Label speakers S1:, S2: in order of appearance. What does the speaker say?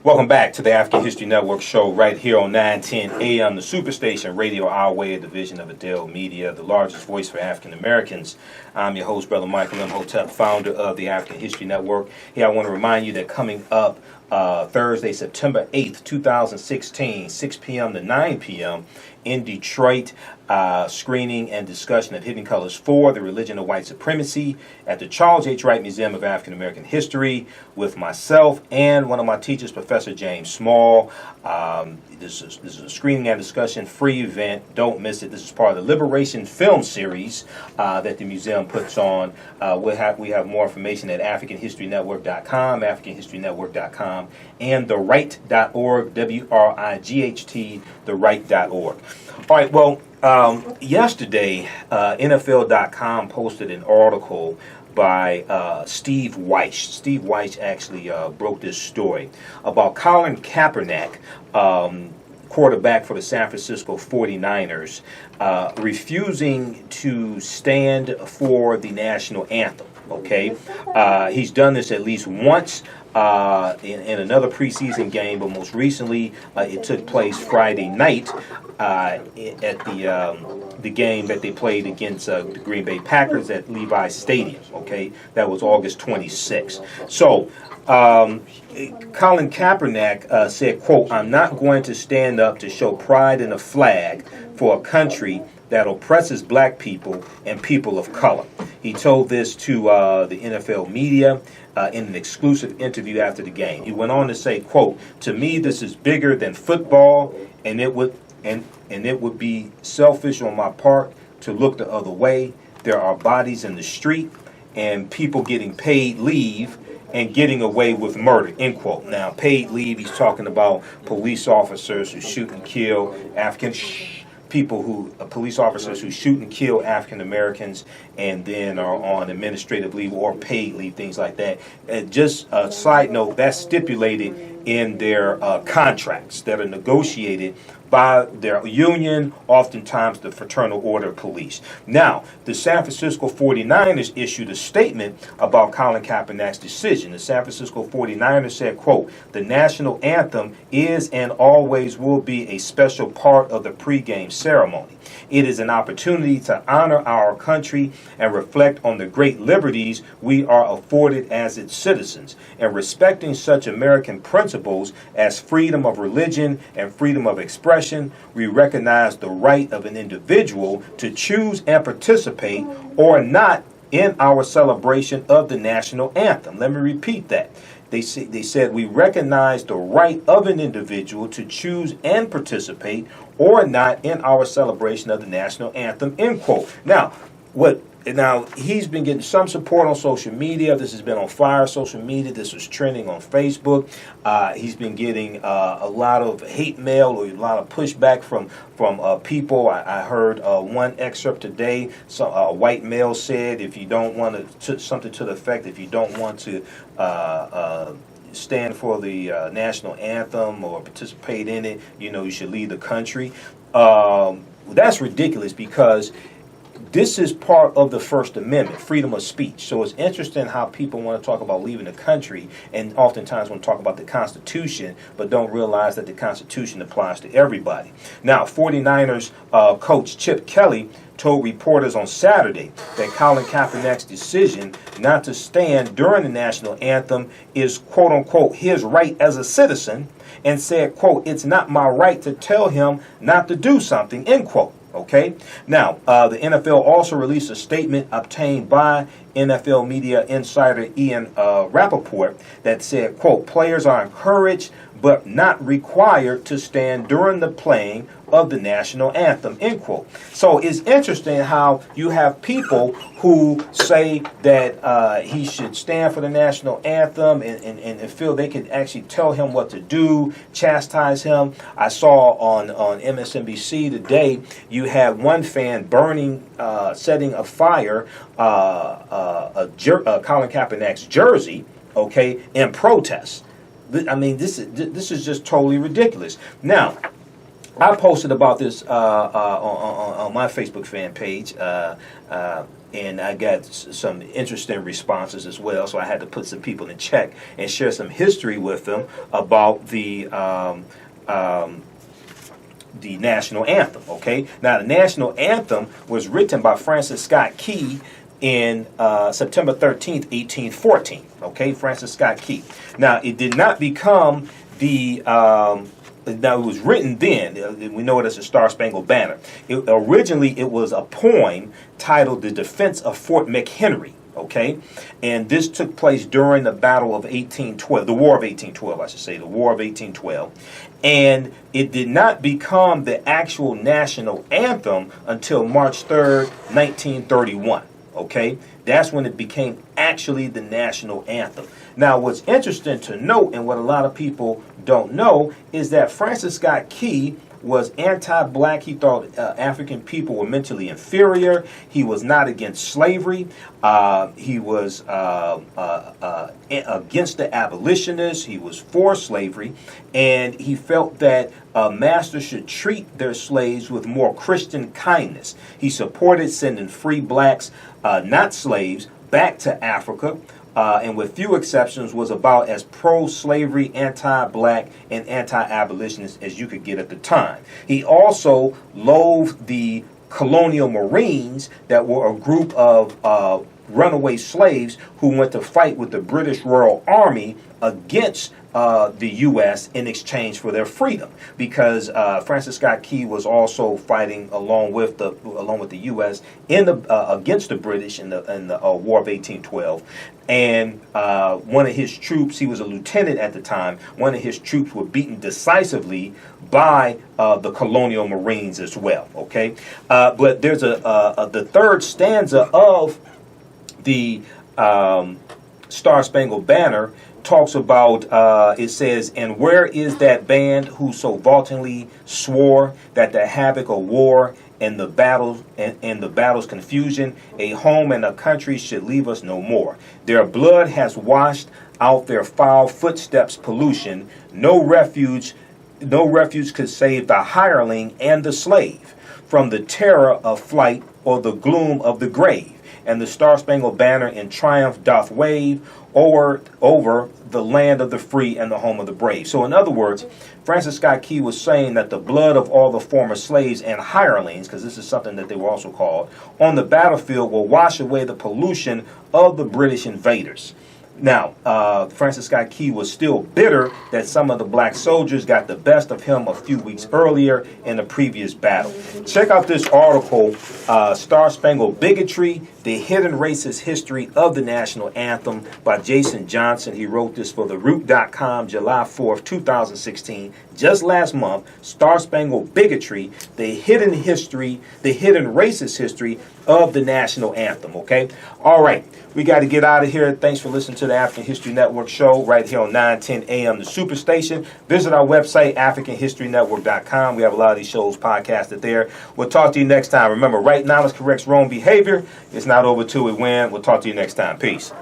S1: Welcome back to the African History Network show right here on 910 AM The Superstation, Radio Our Way, a division of Adele Media, the largest voice for African Americans. I'm your host, Brother Michael Imhotep, founder of the African History Network. Here I want to remind you that coming up Thursday, September 8th, 2016, 6 p.m. to 9 p.m. in Detroit, screening and discussion of Hidden Colors 4, The Religion of White Supremacy at the Charles H. Wright Museum of African American History with myself and one of my teachers, Professor James Small. This is a screening and discussion, free event. Don't miss it. This is part of the Liberation Film Series that the museum puts on. We have more information at AfricanHistoryNetwork.com, AfricanHistoryNetwork.com, and TheRight.org, WRIGHT, TheRight.org. All right, well, yesterday, NFL.com posted an article by Steve Weiss. Steve Weiss actually broke this story about Colin Kaepernick, quarterback for the San Francisco 49ers, refusing to stand for the national anthem. Okay, he's done this at least once in another preseason game, but most recently it took place Friday night at the game that they played against the Green Bay Packers at Levi's Stadium. Okay, that was August 26th. So Colin Kaepernick said, quote, "I'm not going to stand up to show pride in a flag for a country that oppresses black people and people of color." He told this to the NFL media in an exclusive interview after the game. He went on to say, quote, "To me, this is bigger than football, and it would be selfish on my part to look the other way. There are bodies in the street and people getting paid leave and getting away with murder," end quote. Now, paid leave, he's talking about police officers who shoot and kill police officers who shoot and kill African Americans and then are on administrative leave or paid leave, things like that. Just a side note, that's stipulated in their contracts that are negotiated by their union, oftentimes the Fraternal Order of Police. Now, the San Francisco 49ers issued a statement about Colin Kaepernick's decision. The San Francisco 49ers said, quote, "The national anthem is and always will be a special part of the pregame ceremony. It is an opportunity to honor our country and reflect on the great liberties we are afforded as its citizens. And respecting such American principles as freedom of religion and freedom of expression, we recognize the right of an individual to choose and participate or not in our celebration of the national anthem." Let me repeat that. They said we recognize the right of an individual to choose and participate or not in our celebration of the national anthem, end quote. Now, he's been getting some support on social media. This has been on fire social media. This was trending on Facebook. He's been getting a lot of hate mail or a lot of pushback from people. I heard one excerpt today. A white male said, if you don't want to, something to the effect, if you don't want to stand for the national anthem or participate in it, you should leave the country. That's ridiculous because this is part of the First Amendment, freedom of speech. So it's interesting how people want to talk about leaving the country and oftentimes want to talk about the Constitution, but don't realize that the Constitution applies to everybody. Now, 49ers coach Chip Kelly told reporters on Saturday that Colin Kaepernick's decision not to stand during the national anthem is, quote unquote, his right as a citizen, and said, quote, "It's not my right to tell him not to do something," end quote. Okay. Now, the NFL also released a statement obtained by NFL media insider Ian Rappaport that said, quote, "Players are encouraged but not required to stand during the playing of the national anthem," end quote. So it's interesting how you have people who say that he should stand for the national anthem and feel they can actually tell him what to do, chastise him. I saw on MSNBC today, you had one fan setting afire Colin Kaepernick's jersey, okay, in protest. I mean, this is just totally ridiculous. Now, I posted about this on my Facebook fan page. and I got some interesting responses as well. So I had to put some people in check and share some history with them about the national anthem. Okay, now the national anthem was written by Francis Scott Key in September 13th, 1814. Okay, Francis Scott Key. Now it did not become the now it was written then. We know it as the Star-Spangled Banner. Originally, it was a poem titled "The Defense of Fort McHenry." Okay, and this took place during the Battle of 1812, the War of 1812, I should say, the War of 1812. And it did not become the actual national anthem until March 3rd, 1931. Okay, that's when it became actually the national anthem. Now, what's interesting to note, and what a lot of people don't know, is that Francis Scott Key was anti-black. He thought African people were mentally inferior. He was not against slavery. He was against the abolitionists. He was for slavery. And he felt that masters should treat their slaves with more Christian kindness. He supported sending free blacks, not slaves, back to Africa. And with few exceptions, was about as pro-slavery, anti-black, and anti-abolitionist as you could get at the time. He also loathed the colonial Marines that were a group of runaway slaves who went to fight with the British Royal Army against the U.S. in exchange for their freedom, because Francis Scott Key was also fighting along with the U.S. in the against the British in the War of 1812. And one of his troops, he was a lieutenant at the time, one of his troops were beaten decisively by the colonial Marines as well. Okay, but there's the third stanza of the Star-Spangled Banner talks about, it says, "And where is that band who so vauntingly swore that the havoc of war and the battles and the battle's confusion, a home and a country should leave us no more. Their blood has washed out their foul footsteps pollution. No refuge could save the hireling and the slave from the terror of flight or the gloom of the grave. And the Star-Spangled Banner in triumph doth wave over the land of the free and the home of the brave." So in other words, Francis Scott Key was saying that the blood of all the former slaves and hirelings, because this is something that they were also called, on the battlefield will wash away the pollution of the British invaders. Now, Francis Scott Key was still bitter that some of the black soldiers got the best of him a few weeks earlier in the previous battle. Check out this article, Star-Spangled Bigotry, The Hidden Racist History of the National Anthem by Jason Johnson. He wrote this for TheRoot.com, July 4th, 2016. Just last month, Star-Spangled Bigotry, The Hidden Racist History of the National Anthem, okay? All right, we got to get out of here. Thanks for listening to the African History Network show right here on 910 AM The Superstation. Visit our website, AfricanHistoryNetwork.com. We have a lot of these shows podcasted there. We'll talk to you next time. Remember, right knowledge corrects wrong behavior. It's not over till we win. We'll talk to you next time. Peace.